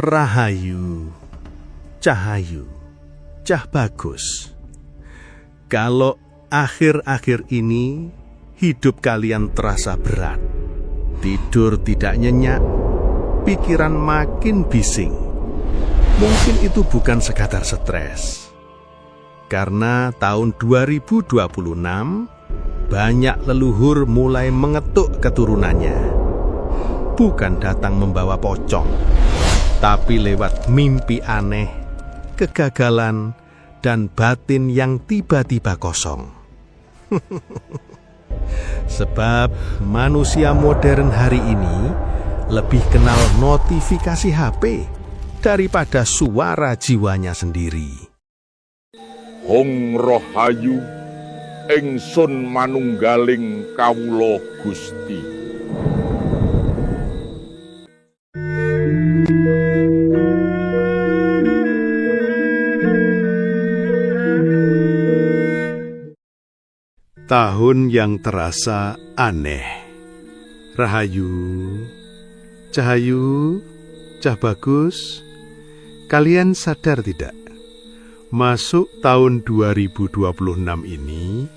Rahayu, Cahayu, Cah Bagus. Kalau akhir-akhir ini hidup kalian terasa berat, tidur tidak nyenyak, pikiran makin bising, mungkin itu bukan sekadar stres. Karena tahun 2026 banyak leluhur mulai mengetuk keturunannya. Bukan datang membawa pocong, tapi lewat mimpi aneh, kegagalan, dan batin yang tiba-tiba kosong. Sebab manusia modern hari ini lebih kenal notifikasi HP daripada suara jiwanya sendiri. Hong Rohayu, ingsun manunggaling kawula Gusti. Tahun yang terasa aneh. Rahayu, Cahayu, Cah Bagus, kalian sadar tidak? Masuk tahun 2026 ini,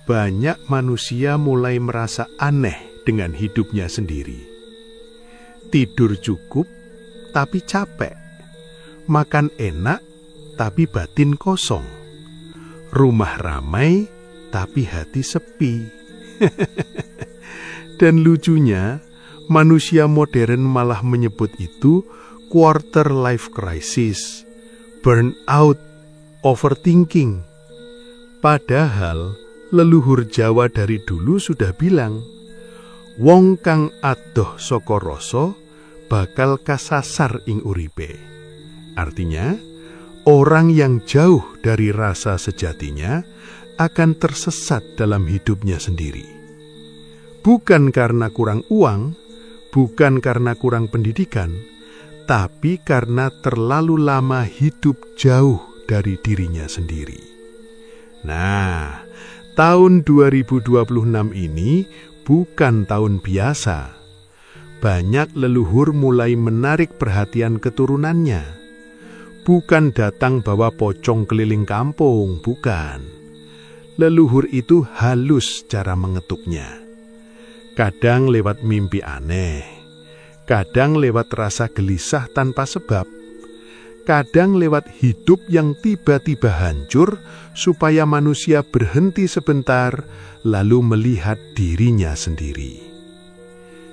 banyak manusia mulai merasa aneh dengan hidupnya sendiri. Tidur cukup, tapi capek. Makan enak, tapi batin kosong. Rumah ramai, tapi hati sepi. Dan lucunya, manusia modern malah menyebut itu quarter life crisis, burnout, overthinking. Padahal leluhur Jawa dari dulu sudah bilang, wong kang adoh saka rasa bakal kasasar ing uripe. Artinya, orang yang jauh dari rasa sejatinya akan tersesat dalam hidupnya sendiri. Bukan karena kurang uang, bukan karena kurang pendidikan, tapi karena terlalu lama hidup jauh dari dirinya sendiri. Nah, tahun 2026 ini bukan tahun biasa. Banyak leluhur mulai menarik perhatian keturunannya. Bukan datang bawa pocong keliling kampung, bukan. Leluhur itu halus cara mengetuknya. Kadang lewat mimpi aneh, kadang lewat rasa gelisah tanpa sebab, kadang lewat hidup yang tiba-tiba hancur supaya manusia berhenti sebentar lalu melihat dirinya sendiri.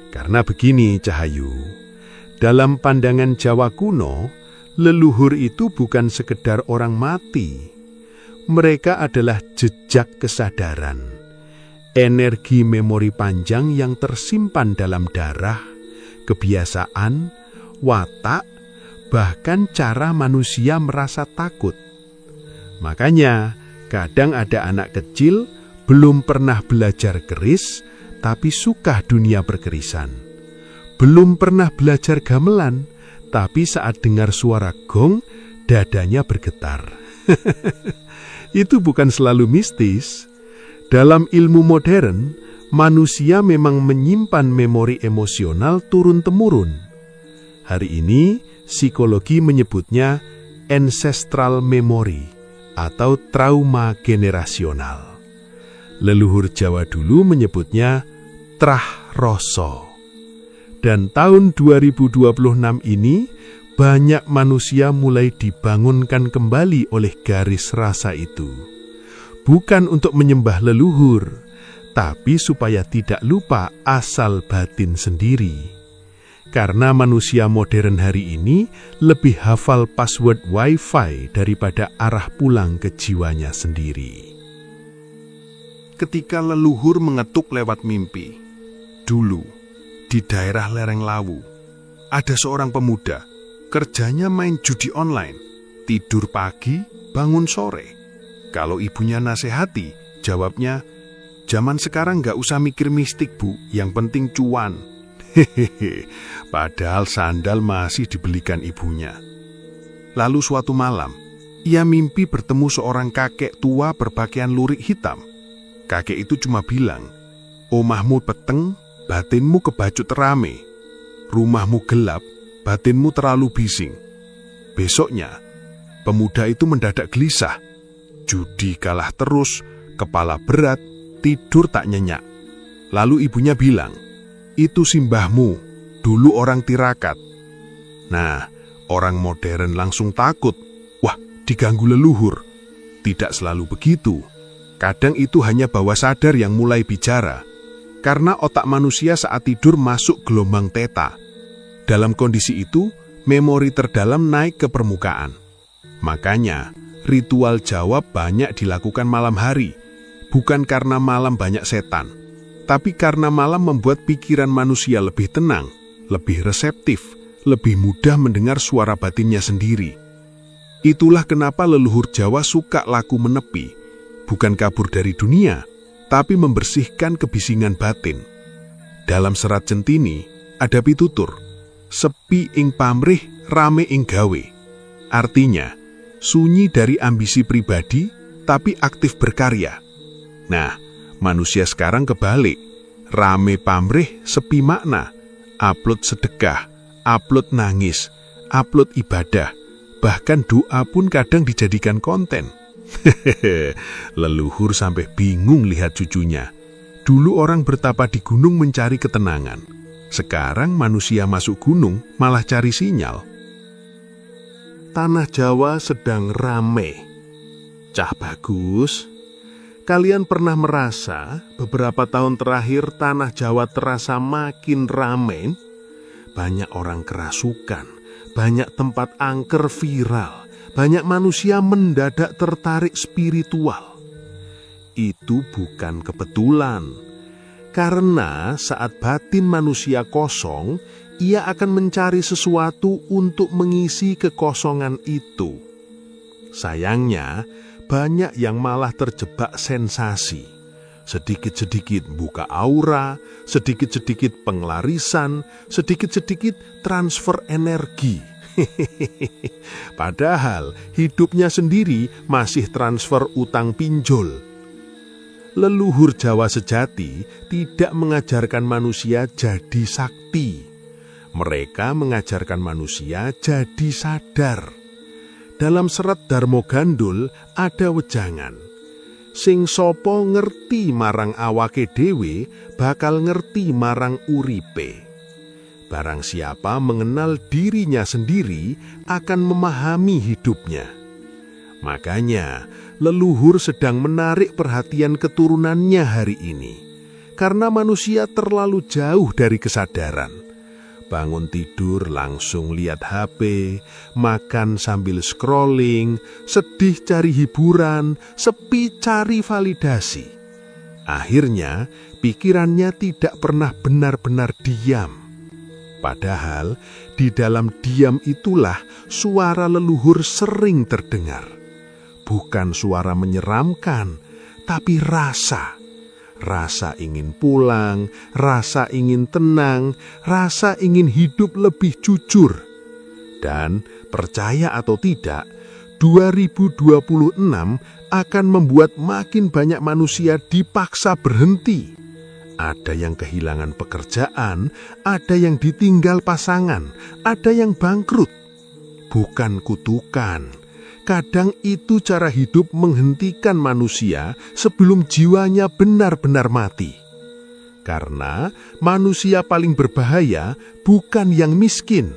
Karena begini, Cahayu, dalam pandangan Jawa kuno, leluhur itu bukan sekedar orang mati. Mereka adalah jejak kesadaran, energi memori panjang yang tersimpan dalam darah, kebiasaan, watak, bahkan cara manusia merasa takut. Makanya, kadang ada anak kecil belum pernah belajar keris, tapi suka dunia perkerisan. Belum pernah belajar gamelan, tapi saat dengar suara gong, dadanya bergetar. Itu bukan selalu mistis. Dalam ilmu modern, manusia memang menyimpan memori emosional turun-temurun. Hari ini, psikologi menyebutnya ancestral memory atau trauma generasional. Leluhur Jawa dulu menyebutnya trah rasa. Dan tahun 2026 ini, banyak manusia mulai dibangunkan kembali oleh garis rasa itu. Bukan untuk menyembah leluhur, tapi supaya tidak lupa asal batin sendiri. Karena manusia modern hari ini lebih hafal password Wi-Fi daripada arah pulang ke jiwanya sendiri. Ketika leluhur mengetuk lewat mimpi, dulu di daerah lereng Lawu, ada seorang pemuda kerjanya main judi online, tidur pagi, bangun sore. Kalau ibunya nasihati, jawabnya, zaman sekarang nggak usah mikir mistik, Bu, yang penting cuan. Hehehe, padahal sandal masih dibelikan ibunya. Lalu suatu malam, ia mimpi bertemu seorang kakek tua berpakaian lurik hitam. Kakek itu cuma bilang, omahmu peteng, batinmu kebacut rame. Rumahmu gelap, batinmu terlalu bising. Besoknya, pemuda itu mendadak gelisah. Judi kalah terus, kepala berat, tidur tak nyenyak. Lalu ibunya bilang, "Itu simbahmu, dulu orang tirakat." Nah, orang modern langsung takut. Wah, diganggu leluhur. Tidak selalu begitu. Kadang itu hanya bawah sadar yang mulai bicara. Karena otak manusia saat tidur masuk gelombang theta. Dalam kondisi itu, memori terdalam naik ke permukaan. Makanya, ritual jawab banyak dilakukan malam hari. Bukan karena malam banyak setan, tapi karena malam membuat pikiran manusia lebih tenang, lebih reseptif, lebih mudah mendengar suara batinnya sendiri. Itulah kenapa leluhur Jawa suka laku menepi, bukan kabur dari dunia, tapi membersihkan kebisingan batin. Dalam serat Centini ada pitutur, "Sepi ing pamrih, rame ing gawe." Artinya, sunyi dari ambisi pribadi, tapi aktif berkarya. Nah, manusia sekarang kebalik. Rame pamrih, sepi makna. Upload sedekah, upload nangis, upload ibadah. Bahkan doa pun kadang dijadikan konten. Leluhur sampai bingung lihat cucunya. Dulu orang bertapa di gunung mencari ketenangan. Sekarang manusia masuk gunung malah cari sinyal. Tanah Jawa sedang rame. Cah Bagus, kalian pernah merasa beberapa tahun terakhir tanah Jawa terasa makin rame? Banyak orang kerasukan, banyak tempat angker viral, banyak manusia mendadak tertarik spiritual. Itu bukan kebetulan. Karena saat batin manusia kosong, ia akan mencari sesuatu untuk mengisi kekosongan itu. Sayangnya, banyak yang malah terjebak sensasi. Sedikit-sedikit buka aura, sedikit-sedikit penglarisan, sedikit-sedikit transfer energi. Padahal hidupnya sendiri masih transfer utang pinjol. Leluhur Jawa sejati tidak mengajarkan manusia jadi sakti. Mereka mengajarkan manusia jadi sadar. Dalam serat Darmo Gandul ada wejangan. Sing sopo ngerti marang awake dhewe bakal ngerti marang uripe. Barang siapa mengenal dirinya sendiri akan memahami hidupnya. Makanya leluhur sedang menarik perhatian keturunannya hari ini. Karena manusia terlalu jauh dari kesadaran. Bangun tidur langsung lihat HP, makan sambil scrolling, sedih cari hiburan, sepi cari validasi. Akhirnya, pikirannya tidak pernah benar-benar diam. Padahal, di dalam diam itulah suara leluhur sering terdengar. Bukan suara menyeramkan, tapi rasa. Rasa ingin pulang, rasa ingin tenang, rasa ingin hidup lebih jujur. Dan percaya atau tidak, 2026 akan membuat makin banyak manusia dipaksa berhenti. Ada yang kehilangan pekerjaan, ada yang ditinggal pasangan, ada yang bangkrut. Bukan kutukan. Kadang itu cara hidup menghentikan manusia sebelum jiwanya benar-benar mati. Karena manusia paling berbahaya bukan yang miskin,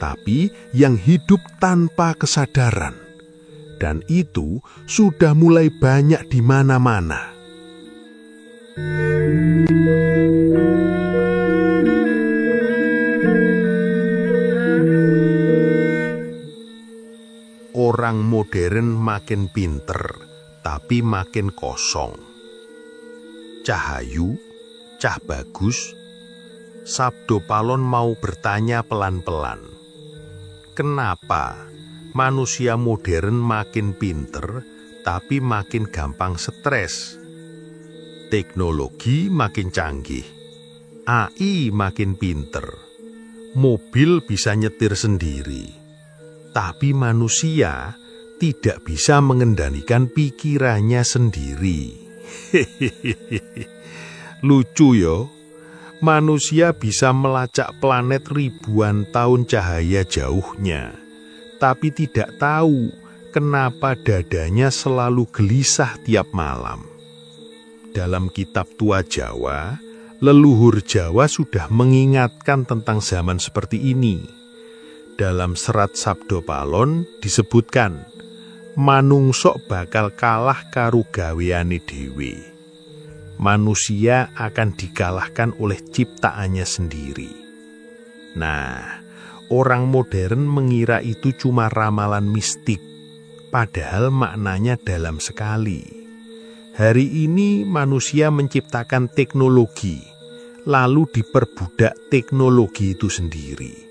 tapi yang hidup tanpa kesadaran. Dan itu sudah mulai banyak di mana-mana. Orang modern makin pinter, tapi makin kosong. Cahayu, Cah Bagus, Sabdo Palon mau bertanya pelan-pelan. Kenapa manusia modern makin pinter, tapi makin gampang stres? Teknologi makin canggih, AI makin pinter, mobil bisa nyetir sendiri. Tapi manusia tidak bisa mengendalikan pikirannya sendiri. Lucu yo, Manusia bisa melacak planet ribuan tahun cahaya jauhnya, tapi tidak tahu kenapa dadanya selalu gelisah tiap malam. Dalam kitab tua Jawa, leluhur Jawa sudah mengingatkan tentang zaman seperti ini. Dalam serat Sabdo Palon disebutkan, manungsok bakal kalah karo gaweane dhewe. Manusia akan dikalahkan oleh ciptaannya sendiri. Nah, orang modern mengira itu cuma ramalan mistik, padahal maknanya dalam sekali. Hari ini manusia menciptakan teknologi, lalu diperbudak teknologi itu sendiri.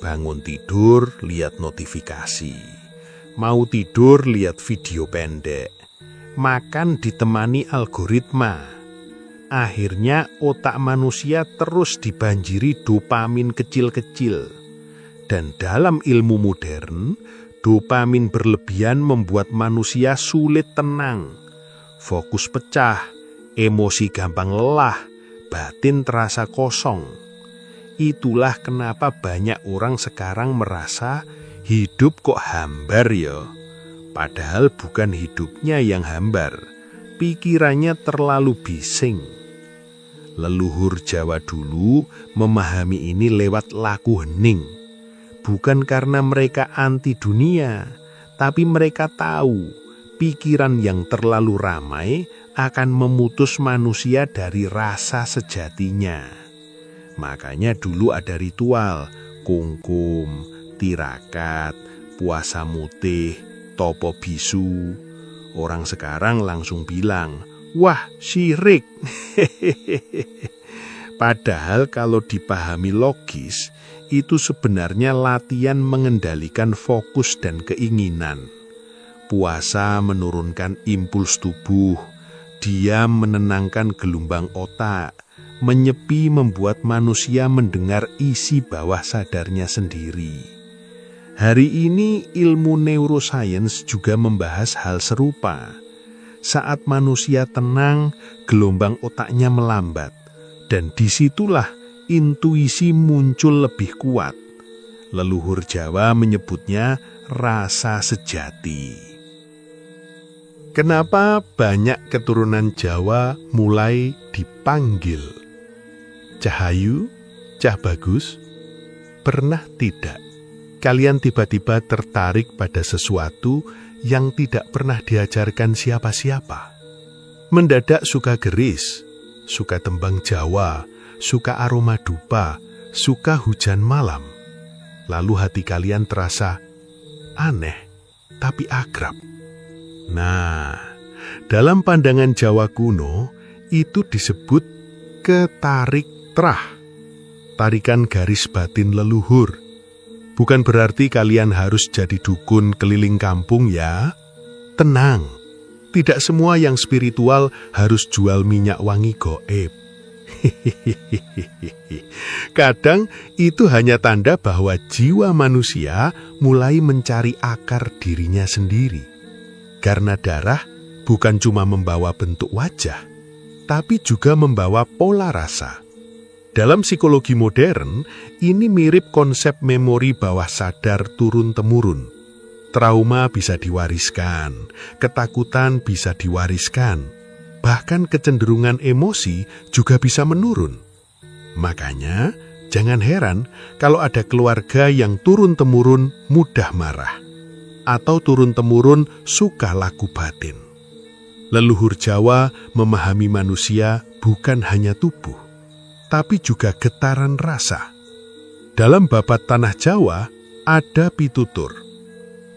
Bangun tidur, lihat notifikasi. Mau tidur, lihat video pendek. Makan ditemani algoritma. Akhirnya otak manusia terus dibanjiri dopamin kecil-kecil. Dan dalam ilmu modern, dopamin berlebihan membuat manusia sulit tenang. Fokus pecah, emosi gampang lelah, batin terasa kosong. Itulah kenapa banyak orang sekarang merasa hidup kok hambar ya. Padahal bukan hidupnya yang hambar, pikirannya terlalu bising. Leluhur Jawa dulu memahami ini lewat laku hening. Bukan karena mereka anti dunia, tapi mereka tahu pikiran yang terlalu ramai akan memutus manusia dari rasa sejatinya. Makanya dulu ada ritual, kungkum, tirakat, puasa mutih, topo bisu. Orang sekarang langsung bilang, wah syirik. Padahal kalau dipahami logis, itu sebenarnya latihan mengendalikan fokus dan keinginan. Puasa menurunkan impuls tubuh, diam menenangkan gelombang otak, menyepi membuat manusia mendengar isi bawah sadarnya sendiri. Hari ini ilmu neuroscience juga membahas hal serupa. Saat manusia tenang, gelombang otaknya melambat, dan disitulah intuisi muncul lebih kuat. Leluhur Jawa menyebutnya rasa sejati. Kenapa banyak keturunan Jawa mulai dipanggil Cahayu, Cah Bagus? Pernah tidak kalian tiba-tiba tertarik pada sesuatu yang tidak pernah diajarkan siapa-siapa? Mendadak suka geris, suka tembang Jawa, suka aroma dupa, suka hujan malam. Lalu hati kalian terasa aneh, tapi akrab. Nah, dalam pandangan Jawa kuno, itu disebut ketarik trah, tarikan garis batin leluhur. Bukan berarti kalian harus jadi dukun keliling kampung ya. Tenang, tidak semua yang spiritual harus jual minyak wangi goib. Kadang itu hanya tanda bahwa jiwa manusia mulai mencari akar dirinya sendiri. Karena darah bukan cuma membawa bentuk wajah, tapi juga membawa pola rasa. Dalam psikologi modern, ini mirip konsep memori bawah sadar turun-temurun. Trauma bisa diwariskan, ketakutan bisa diwariskan, bahkan kecenderungan emosi juga bisa menurun. Makanya, jangan heran kalau ada keluarga yang turun-temurun mudah marah, atau turun-temurun suka laku batin. Leluhur Jawa memahami manusia bukan hanya tubuh, tapi juga getaran rasa. Dalam babat Tanah Jawa ada pitutur,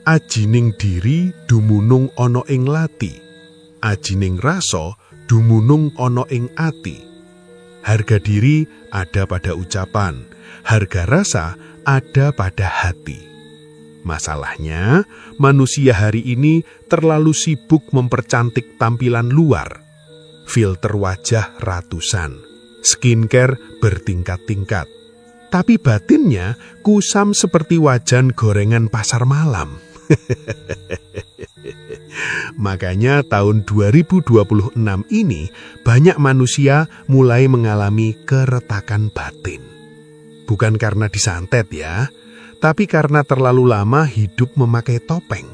ajining diri dumunung ana ing lati, ajining raso dumunung ana ing ati. Harga diri ada pada ucapan, harga rasa ada pada hati. Masalahnya, manusia hari ini terlalu sibuk mempercantik tampilan luar. Filter wajah ratusan, skincare bertingkat-tingkat. Tapi batinnya kusam seperti wajan gorengan pasar malam. Makanya tahun 2026 ini banyak manusia mulai mengalami keretakan batin. Bukan karena disantet ya, tapi karena terlalu lama hidup memakai topeng.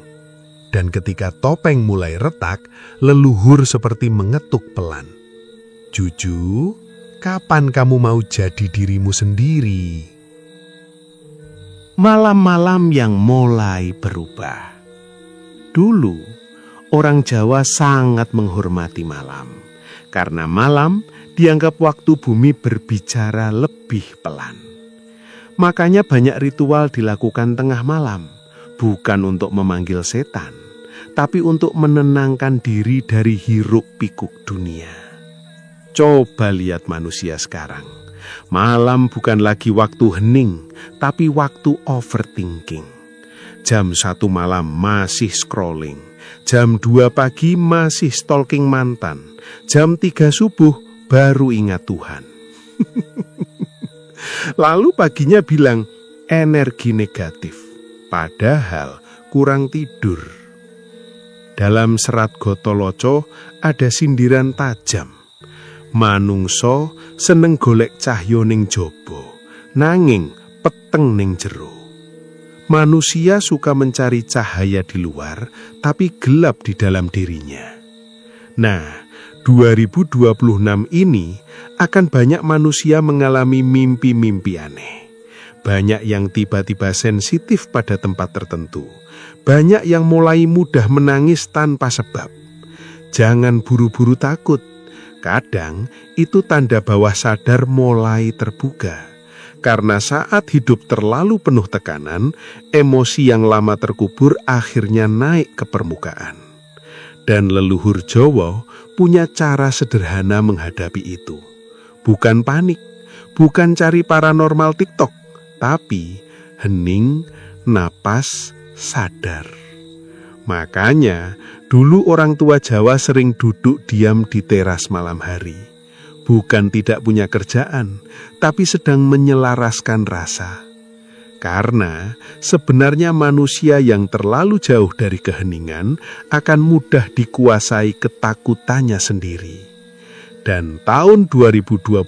Dan ketika topeng mulai retak, leluhur seperti mengetuk pelan. Juju, kapan kamu mau jadi dirimu sendiri? Malam-malam yang mulai berubah. Dulu, orang Jawa sangat menghormati malam, karena malam dianggap waktu bumi berbicara lebih pelan. Makanya banyak ritual dilakukan tengah malam, bukan untuk memanggil setan, tapi untuk menenangkan diri dari hiruk-pikuk dunia. Coba lihat manusia sekarang. Malam bukan lagi waktu hening, tapi waktu overthinking. Jam 1 malam masih scrolling, jam 2 pagi masih stalking mantan, jam 3 subuh baru ingat Tuhan. Lalu paginya bilang energi negatif, padahal kurang tidur. Dalam serat Gotoloco ada sindiran tajam. Manungso seneng golek cahyo ning jaba, nanging peteng ning jero. Manusia suka mencari cahaya di luar, tapi gelap di dalam dirinya. Nah, 2026 ini akan banyak manusia mengalami mimpi-mimpi aneh. Banyak yang tiba-tiba sensitif pada tempat tertentu. Banyak yang mulai mudah menangis tanpa sebab. Jangan buru-buru takut. Kadang itu tanda bawah sadar mulai terbuka. Karena saat hidup terlalu penuh tekanan, emosi yang lama terkubur akhirnya naik ke permukaan. Dan leluhur Jawa punya cara sederhana menghadapi itu. Bukan panik, bukan cari paranormal TikTok, tapi hening, napas, sadar. Makanya dulu orang tua Jawa sering duduk diam di teras malam hari. Bukan tidak punya kerjaan, tapi sedang menyelaraskan rasa. Karena sebenarnya manusia yang terlalu jauh dari keheningan akan mudah dikuasai ketakutannya sendiri. Dan tahun 2026,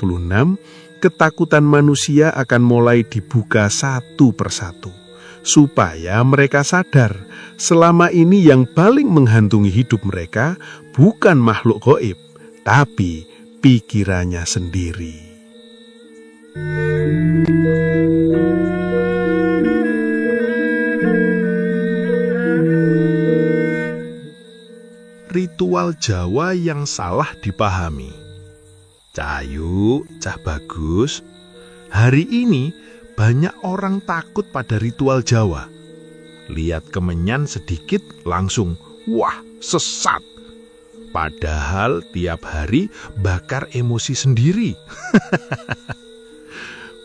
ketakutan manusia akan mulai dibuka satu persatu. Supaya mereka sadar, selama ini yang paling menghantungi hidup mereka bukan makhluk gaib, tapi pikirannya sendiri. Ritual Jawa yang salah dipahami. Cahayu, Cah Bagus, hari ini banyak orang takut pada ritual Jawa. Lihat kemenyan sedikit langsung, wah sesat. Padahal tiap hari bakar emosi sendiri.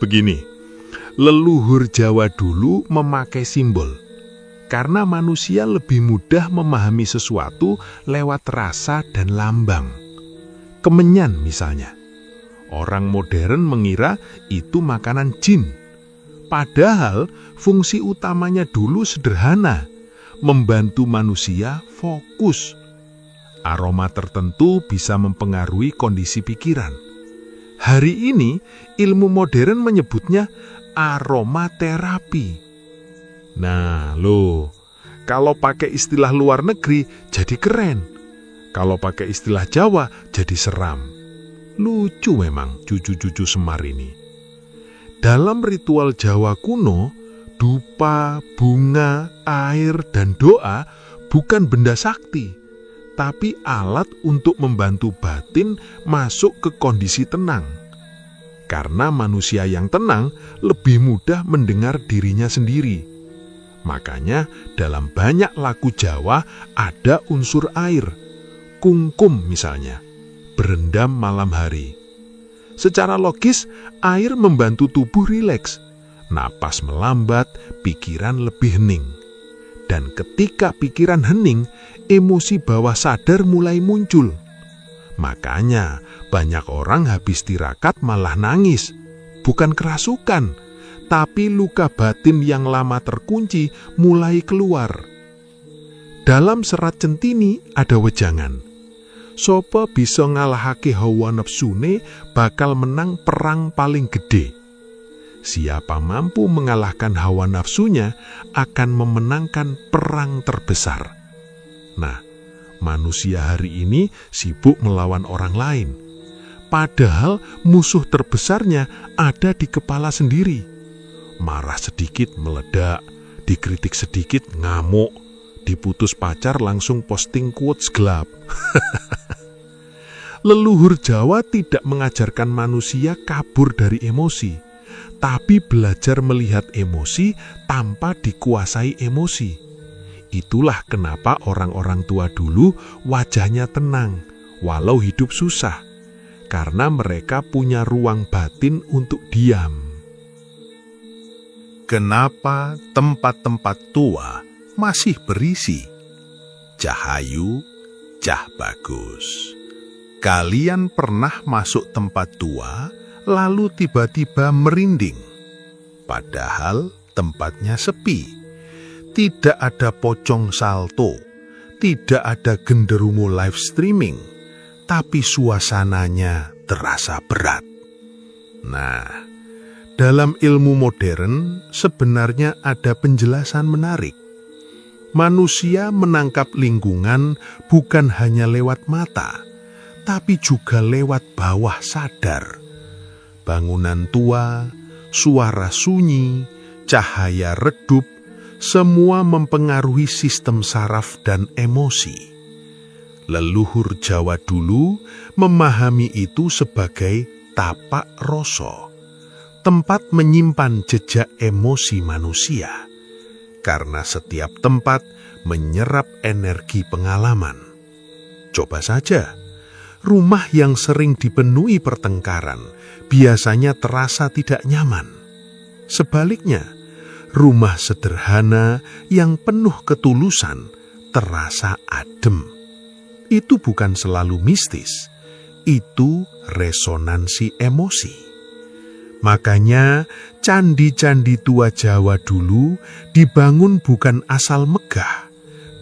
Begini, leluhur Jawa dulu memakai simbol. Karena manusia lebih mudah memahami sesuatu lewat rasa dan lambang. Kemenyan misalnya. Orang modern mengira itu makanan jin. Padahal fungsi utamanya dulu sederhana, membantu manusia fokus. Aroma tertentu bisa mempengaruhi kondisi pikiran. Hari ini ilmu modern menyebutnya aromaterapi. Nah, loh, kalau pakai istilah luar negeri jadi keren. Kalau pakai istilah Jawa jadi seram. Lucu memang cucu-cucu Semar ini. Dalam ritual Jawa kuno, dupa, bunga, air, dan doa bukan benda sakti, tapi alat untuk membantu batin masuk ke kondisi tenang. Karena manusia yang tenang lebih mudah mendengar dirinya sendiri. Makanya dalam banyak lagu Jawa ada unsur air. Kungkum misalnya, berendam malam hari. Secara logis, air membantu tubuh rileks. Napas melambat, pikiran lebih hening. Dan ketika pikiran hening, emosi bawah sadar mulai muncul. Makanya banyak orang habis tirakat malah nangis. Bukan kerasukan, tapi luka batin yang lama terkunci mulai keluar. Dalam serat Centini ada wejangan. Sopo bisa ngalahake hawa nafsune bakal menang perang paling gede. Siapa mampu mengalahkan hawa nafsunya akan memenangkan perang terbesar. Nah, manusia hari ini sibuk melawan orang lain. Padahal musuh terbesarnya ada di kepala sendiri. Marah sedikit meledak, dikritik sedikit ngamuk, diputus pacar langsung posting quotes gelap. Leluhur Jawa tidak mengajarkan manusia kabur dari emosi, tapi belajar melihat emosi tanpa dikuasai emosi. Itulah kenapa orang-orang tua dulu wajahnya tenang, walau hidup susah, karena mereka punya ruang batin untuk diam. Kenapa tempat-tempat tua masih berisi? Cahayu, Cah Bagus. Kalian pernah masuk tempat tua, lalu tiba-tiba merinding. Padahal tempatnya sepi. Tidak ada pocong salto, tidak ada genderuwo live streaming, tapi suasananya terasa berat. Nah, dalam ilmu modern sebenarnya ada penjelasan menarik. Manusia menangkap lingkungan bukan hanya lewat mata, tapi juga lewat bawah sadar. Bangunan tua, suara sunyi, cahaya redup, semua mempengaruhi sistem saraf dan emosi. Leluhur Jawa dulu memahami itu sebagai tapak rasa, tempat menyimpan jejak emosi manusia, karena setiap tempat menyerap energi pengalaman. Coba saja, rumah yang sering dipenuhi pertengkaran biasanya terasa tidak nyaman. Sebaliknya, rumah sederhana yang penuh ketulusan terasa adem. Itu bukan selalu mistis, itu resonansi emosi. Makanya candi-candi tua Jawa dulu dibangun bukan asal megah,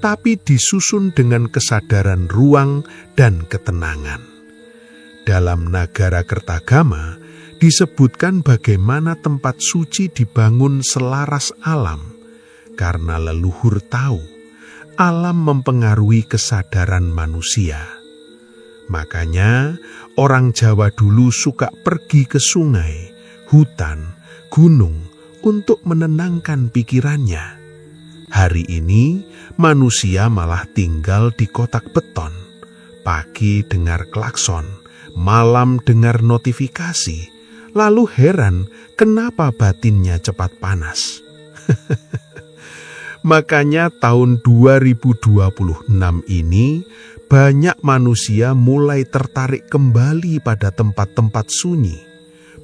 tapi disusun dengan kesadaran ruang dan ketenangan. Dalam Nagara Kertagama disebutkan bagaimana tempat suci dibangun selaras alam, karena leluhur tahu alam mempengaruhi kesadaran manusia. Makanya orang Jawa dulu suka pergi ke sungai, hutan, gunung untuk menenangkan pikirannya. Hari ini manusia malah tinggal di kotak beton. Pagi dengar klakson, malam dengar notifikasi, lalu heran kenapa batinnya cepat panas. Makanya tahun 2026 ini banyak manusia mulai tertarik kembali pada tempat-tempat sunyi.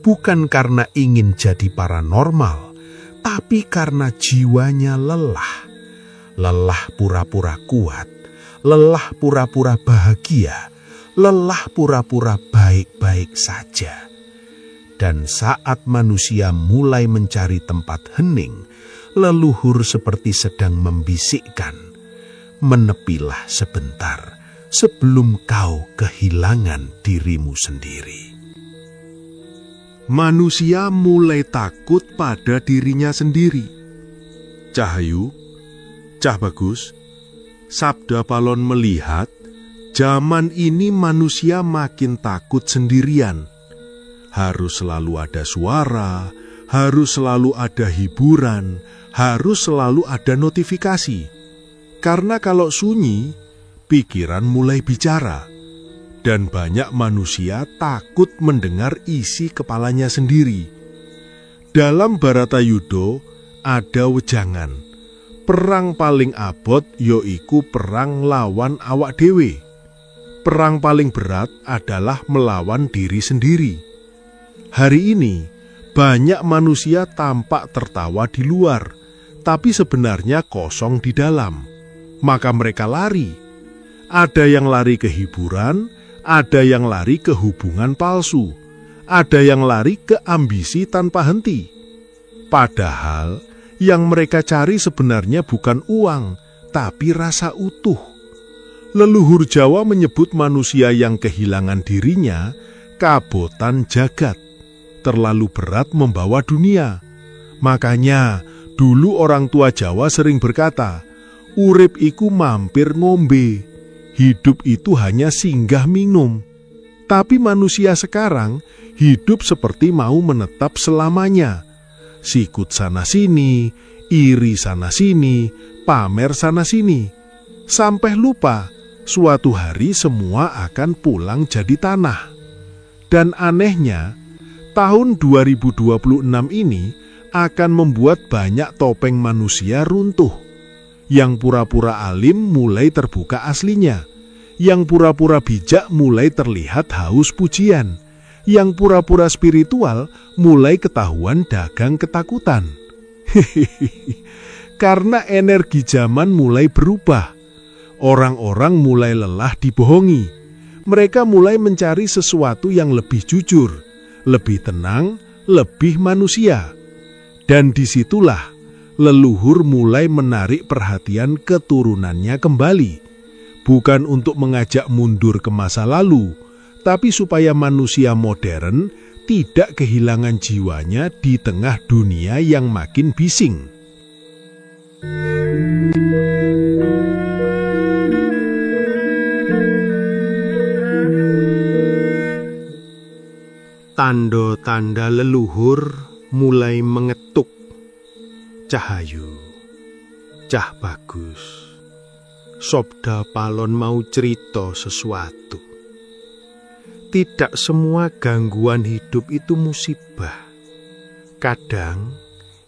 Bukan karena ingin jadi paranormal, tapi karena jiwanya lelah. Lelah pura-pura kuat, lelah pura-pura bahagia, lelah pura-pura baik-baik saja. Dan saat manusia mulai mencari tempat hening, leluhur seperti sedang membisikkan, menepilah sebentar sebelum kau kehilangan dirimu sendiri. Manusia mulai takut pada dirinya sendiri. Cahayu, Cah Bagus, Sabda Palon melihat zaman ini manusia makin takut sendirian. Harus selalu ada suara, harus selalu ada hiburan, harus selalu ada notifikasi. Karena kalau sunyi, pikiran mulai bicara. Dan banyak manusia takut mendengar isi kepalanya sendiri. Dalam Baratayuda ada wejangan. Perang paling abot yoiku perang lawan awak dewe. Perang paling berat adalah melawan diri sendiri. Hari ini banyak manusia tampak tertawa di luar, tapi sebenarnya kosong di dalam. Maka mereka lari. Ada yang lari ke hiburan, ada yang lari ke hubungan palsu, ada yang lari ke ambisi tanpa henti. Padahal yang mereka cari sebenarnya bukan uang, tetapi rasa utuh. Leluhur Jawa menyebut manusia yang kehilangan dirinya kabotan jagat, terlalu berat membawa dunia. Makanya dulu orang tua Jawa sering berkata, urip iku mampir ngombe, hidup itu hanya singgah minum. Tapi manusia sekarang hidup seperti mau menetap selamanya. Sikut sana-sini, iri sana-sini, pamer sana-sini. Sampai lupa, suatu hari semua akan pulang jadi tanah. Dan anehnya, tahun 2026 ini akan membuat banyak topeng manusia runtuh. Yang pura-pura alim mulai terbuka aslinya. Yang pura-pura bijak mulai terlihat haus pujian. Yang pura-pura spiritual mulai ketahuan dagang ketakutan. Karena energi zaman mulai berubah. Orang-orang mulai lelah dibohongi. Mereka mulai mencari sesuatu yang lebih jujur, lebih tenang, lebih manusia. Dan disitulah leluhur mulai menarik perhatian keturunannya kembali. Bukan untuk mengajak mundur ke masa lalu, tapi supaya manusia modern tidak kehilangan jiwanya di tengah dunia yang makin bising. Tanda-tanda leluhur mulai mengetuk. Cahayu, cah bagus. Sobda Palon mau cerita sesuatu. Tidak semua gangguan hidup itu musibah. Kadang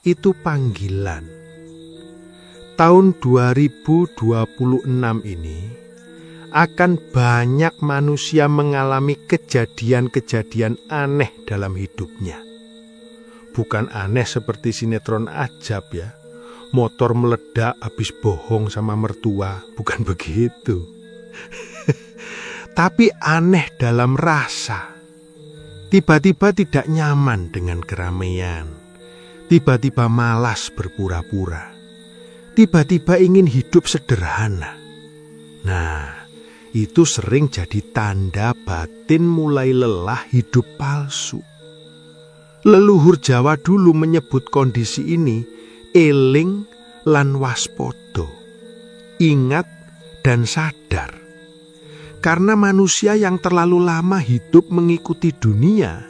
itu panggilan. Tahun 2026 ini akan banyak manusia mengalami kejadian-kejadian aneh dalam hidupnya. Bukan aneh seperti sinetron Ajab ya. Motor meledak habis bohong sama mertua, bukan begitu. Tapi aneh dalam rasa. Tiba-tiba tidak nyaman dengan keramaian. Tiba-tiba malas berpura-pura. Tiba-tiba ingin hidup sederhana. Nah, itu sering jadi tanda batin mulai lelah hidup palsu. Leluhur Jawa dulu menyebut kondisi ini eling lan waspodo, ingat dan sadar. Karena manusia yang terlalu lama hidup mengikuti dunia,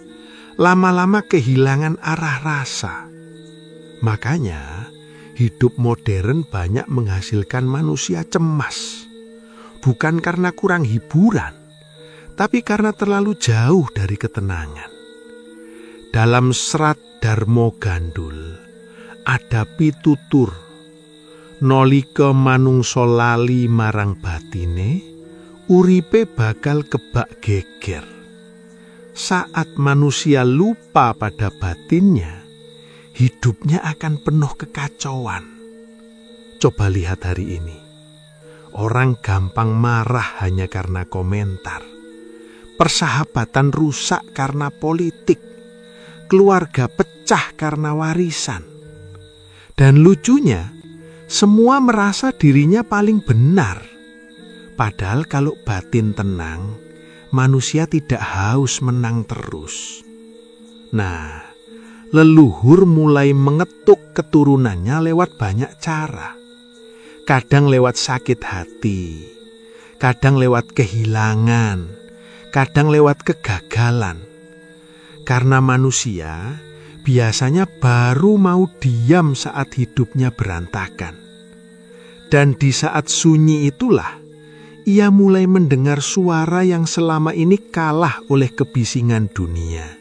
lama-lama kehilangan arah rasa. Makanya hidup modern banyak menghasilkan manusia cemas. Bukan karena kurang hiburan, tapi karena terlalu jauh dari ketenangan. Dalam serat Darmo Gandul ada pitutur, nolika manungsa lali marang batine, uripe bakal kebak geger. Saat manusia lupa pada batinnya, hidupnya akan penuh kekacauan. Coba lihat hari ini. Orang gampang marah hanya karena komentar. Persahabatan rusak karena politik. Keluarga pecah karena warisan. Dan lucunya, semua merasa dirinya paling benar. Padahal kalau batin tenang, manusia tidak haus menang terus. Nah, leluhur mulai mengetuk keturunannya lewat banyak cara. Kadang lewat sakit hati, kadang lewat kehilangan, kadang lewat kegagalan. Karena manusia biasanya baru mau diam saat hidupnya berantakan. Dan di saat sunyi itulah, ia mulai mendengar suara yang selama ini kalah oleh kebisingan dunia.